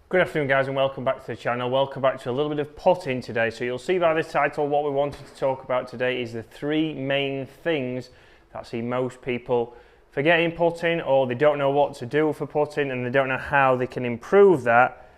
Good afternoon guys and welcome back to the channel. Welcome back to a little bit of putting today. So you'll see by this title what we wanted to talk about today is the three main things that I see most people forgetting putting, or they don't know what to do for putting and they don't know how they can improve that.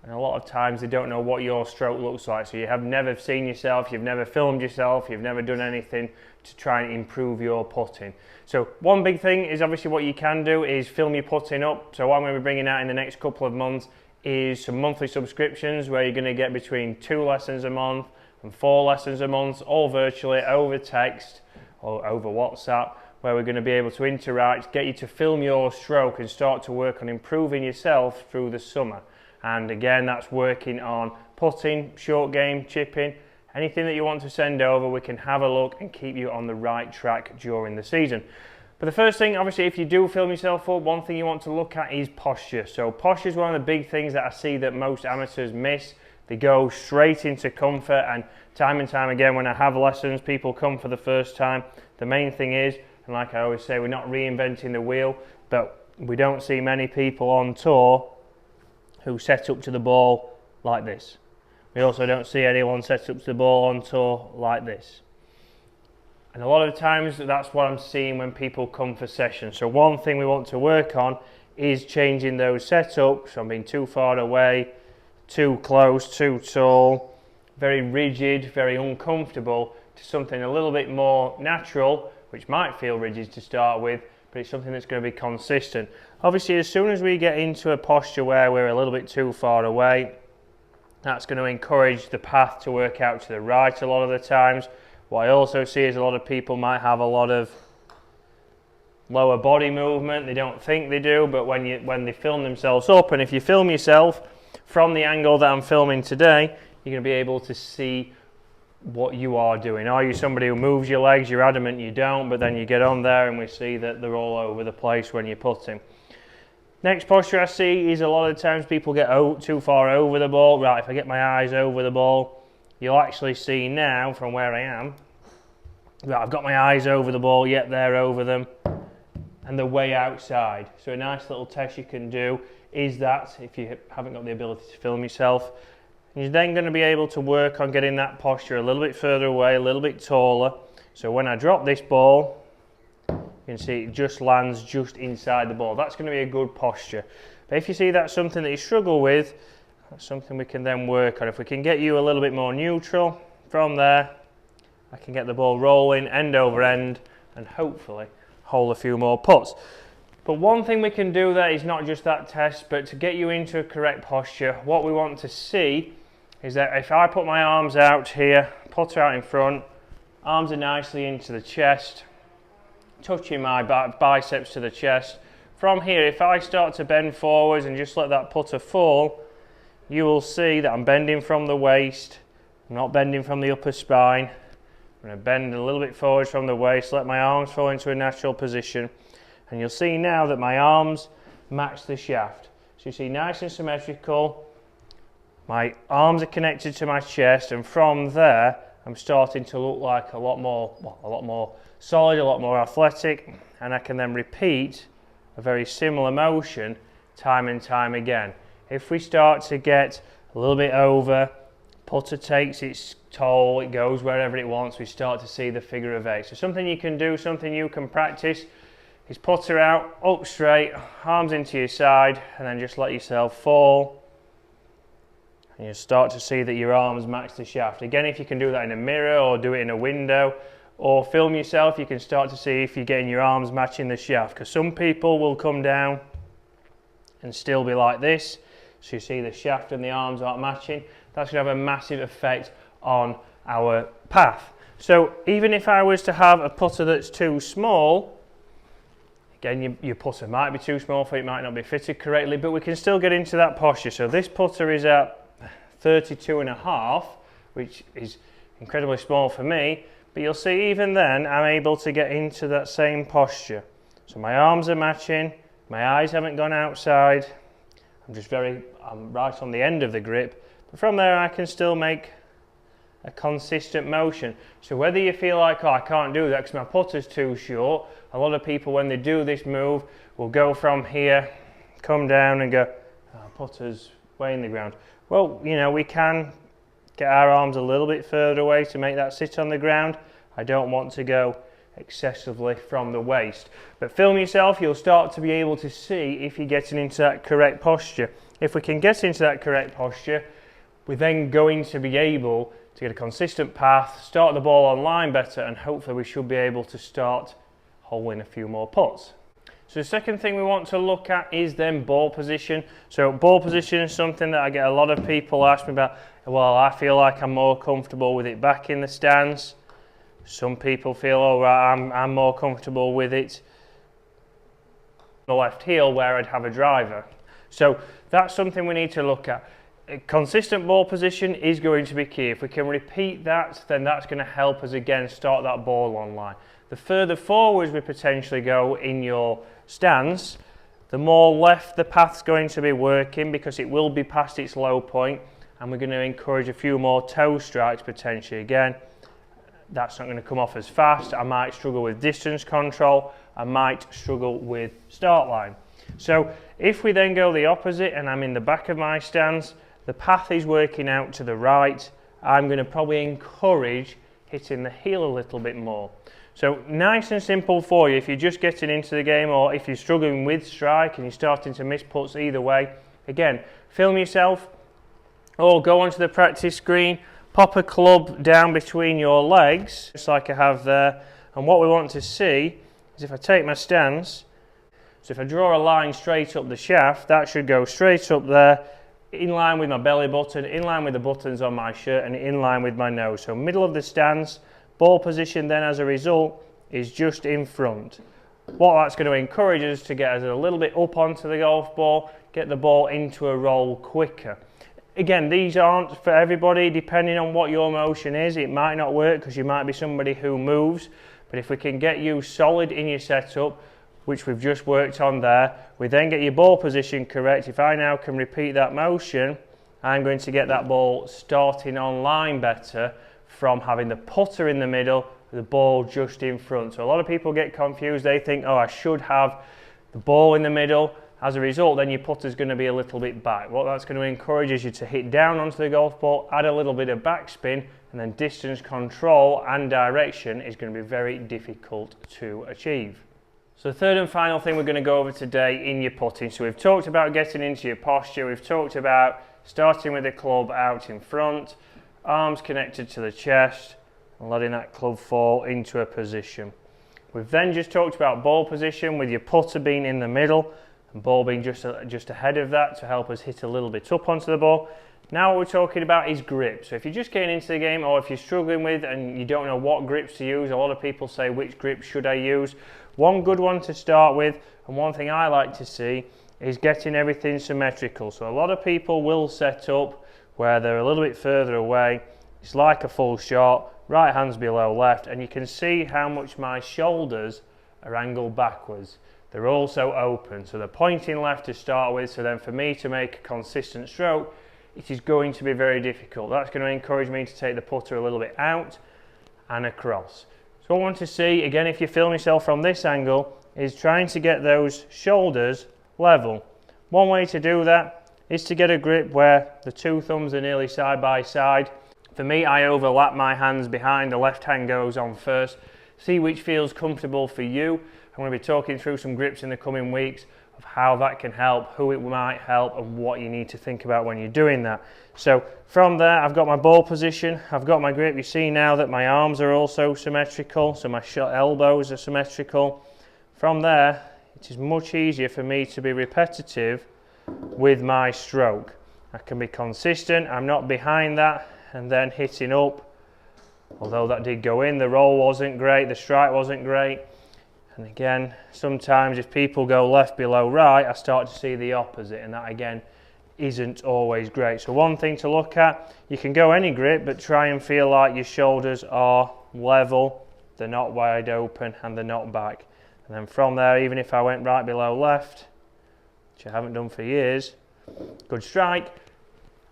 And a lot of times they don't know what your stroke looks like. So you have never seen yourself, you've never filmed yourself, you've never done anything to try and improve your putting. So one big thing is obviously what you can do is film your putting up. So what I'm going to be bringing out in the next couple of months is some monthly subscriptions where you're going to get between 2 lessons a month and 4 lessons a month, all virtually over text or over WhatsApp, where we're going to be able to interact, get you to film your stroke and start to work on improving yourself through the summer. And again, that's working on putting, short game, chipping, anything that you want to send over, we can have a look and keep you on the right track during the season. But the first thing, obviously, if you do film yourself up, one thing you want to look at is posture. So posture is one of the big things that I see that most amateurs miss. They go straight into comfort, and time again when I have lessons, people come for the first time. The main thing is, and like I always say, we're not reinventing the wheel, but we don't see many people on tour who set up to the ball like this. We also don't see anyone set up to the ball on tour like this. And a lot of times that's what I'm seeing when people come for sessions. So one thing we want to work on is changing those setups from being too far away, too close, too tall, very rigid, very uncomfortable, to something a little bit more natural, which might feel rigid to start with, but it's something that's going to be consistent. Obviously, as soon as we get into a posture where we're a little bit too far away, that's going to encourage the path to work out to the right a lot of the times. What I also see is a lot of people might have a lot of lower body movement. They don't think they do, but when they film themselves up, and if you film yourself from the angle that I'm filming today, you're going to be able to see what you are doing. Are you somebody who moves your legs? You're adamant you don't, but then you get on there and we see that they're all over the place when you're putting. Next posture I see is a lot of times people get too far over the ball. Right, if I get my eyes over the ball, you'll actually see now from where I am that I've got my eyes over the ball, yet they're over them, and they're way outside. So a nice little test you can do is that, if you haven't got the ability to film yourself, you're then going to be able to work on getting that posture a little bit further away, a little bit taller. So when I drop this ball, you can see it just lands just inside the ball. That's going to be a good posture. But if you see that's something that you struggle with, that's something we can then work on. If we can get you a little bit more neutral, from there, I can get the ball rolling end over end and hopefully hold a few more putts. But one thing we can do there is not just that test, but to get you into a correct posture, what we want to see is that if I put my arms out here, putter out in front, arms are nicely into the chest, touching my biceps to the chest. From here, if I start to bend forwards and just let that putter fall, you will see that I'm bending from the waist, I'm not bending from the upper spine. I'm going to bend a little bit forwards from the waist, let my arms fall into a natural position, and you'll see now that my arms match the shaft. So you see nice and symmetrical, my arms are connected to my chest, and from there I'm starting to look like a lot more solid, a lot more athletic, and I can then repeat a very similar motion time and time again. If we start to get a little bit over, putter takes its toll, it goes wherever it wants, we start to see the figure of 8. So something you can do, something you can practice, is putter out, up straight, arms into your side, and then just let yourself fall. And you'll start to see that your arms match the shaft. Again, if you can do that in a mirror or do it in a window or film yourself, you can start to see if you're getting your arms matching the shaft. Because some people will come down and still be like this. So you see the shaft and the arms aren't matching. That's going to have a massive effect on our path. So even if I was to have a putter that's too small, again, your putter might be too small for it, might not be fitted correctly, but we can still get into that posture. So this putter is at 32.5, which is incredibly small for me, but you'll see even then I'm able to get into that same posture. So my arms are matching, my eyes haven't gone outside, I'm right on the end of the grip, but from there I can still make a consistent motion. So whether you feel like, oh, I can't do that because my putter's too short, a lot of people when they do this move will go from here, come down and go, oh, putter's away in the ground. Well, you know, we can get our arms a little bit further away to make that sit on the ground. I don't want to go excessively from the waist. But film yourself, you'll start to be able to see if you're getting into that correct posture. If we can get into that correct posture, we're then going to be able to get a consistent path, start the ball on line better, and hopefully we should be able to start holing a few more putts. So the second thing we want to look at is then ball position. So ball position is something that I get a lot of people ask me about. Well, I feel like I'm more comfortable with it back in the stance. Some people feel, oh right, I'm more comfortable with it the left heel where I'd have a driver. So that's something we need to look at. A consistent ball position is going to be key. If we can repeat that, then that's going to help us again start that ball on line. The further forwards we potentially go in your stance, the more left the path's going to be working because it will be past its low point, and we're going to encourage a few more toe strikes potentially. Again, that's not going to come off as fast. I might struggle with distance control. I might struggle with start line. So if we then go the opposite and I'm in the back of my stance, the path is working out to the right, I'm going to probably encourage hitting the heel a little bit more. So nice and simple for you if you're just getting into the game, or if you're struggling with strike and you're starting to miss putts either way. Again, film yourself or go onto the practice screen, pop a club down between your legs, just like I have there, and what we want to see is if I take my stance, so if I draw a line straight up the shaft, that should go straight up there, in line with my belly button, in line with the buttons on my shirt, and in line with my nose. So middle of the stance, ball position then as a result is just in front. What that's going to encourage us to get us a little bit up onto the golf ball, get the ball into a roll quicker. Again, these aren't for everybody. Depending on what your motion is, it might not work because you might be somebody who moves. But if we can get you solid in your setup, which we've just worked on there, we then get your ball position correct. If I now can repeat that motion, I'm going to get that ball starting on line better from having the putter in the middle, the ball just in front. So a lot of people get confused. They think, oh, I should have the ball in the middle. As a result, then your putter's going to be a little bit back. What that's going to encourage is you to hit down onto the golf ball, add a little bit of backspin, and then distance control and direction is going to be very difficult to achieve. So the third and final thing we're going to go over today in your putting. So we've talked about getting into your posture. We've talked about starting with the club out in front, arms connected to the chest, and letting that club fall into a position. We've then just talked about ball position with your putter being in the middle and ball being just ahead of that to help us hit a little bit up onto the ball. Now what we're talking about is grip. So if you're just getting into the game, or if you're struggling with and you don't know what grips to use, a lot of people say, which grip should I use? One good one to start with, and one thing I like to see, is getting everything symmetrical. So a lot of people will set up where they're a little bit further away. It's like a full shot, right hand's below left, and you can see how much my shoulders are angled backwards. They're also open, so they're pointing left to start with, so then for me to make a consistent stroke, it is going to be very difficult. That's going to encourage me to take the putter a little bit out and across. So what I want to see, again, if you film yourself from this angle, is trying to get those shoulders level. One way to do that is to get a grip where the two thumbs are nearly side by side. For me, I overlap my hands behind, the left hand goes on first. See which feels comfortable for you. I'm going to be talking through some grips in the coming weeks of how that can help, who it might help, and what you need to think about when you're doing that. So from there, I've got my ball position, I've got my grip. You see now that my arms are also symmetrical, so my elbows are symmetrical. From there, it is much easier for me to be repetitive with my stroke. I can be consistent, I'm not behind that and then hitting up. Although that did go in, the roll wasn't great, the strike wasn't great. And again, sometimes if people go left below right, I start to see the opposite, and that again isn't always great. So one thing to look at, you can go any grip, but try and feel like your shoulders are level, they're not wide open, and they're not back. And then from there, even if I went right below left, which I haven't done for years, good strike,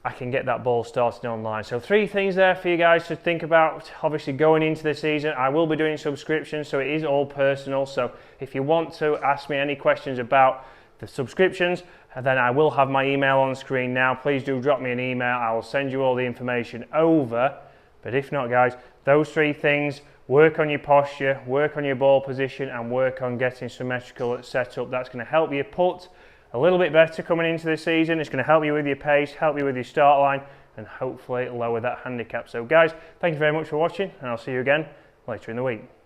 I can get that ball started online. So 3 things there for you guys to think about. Obviously going into the season, I will be doing subscriptions, so it is all personal. So if you want to ask me any questions about the subscriptions, and then I will have my email on screen now. Please do drop me an email. I will send you all the information over. But if not, guys, those 3 things: work on your posture, work on your ball position, and work on getting symmetrical set up. That's going to help you putt a little bit better coming into the season. It's going to help you with your pace, help you with your start line, and hopefully lower that handicap. So guys, thank you very much for watching, and I'll see you again later in the week.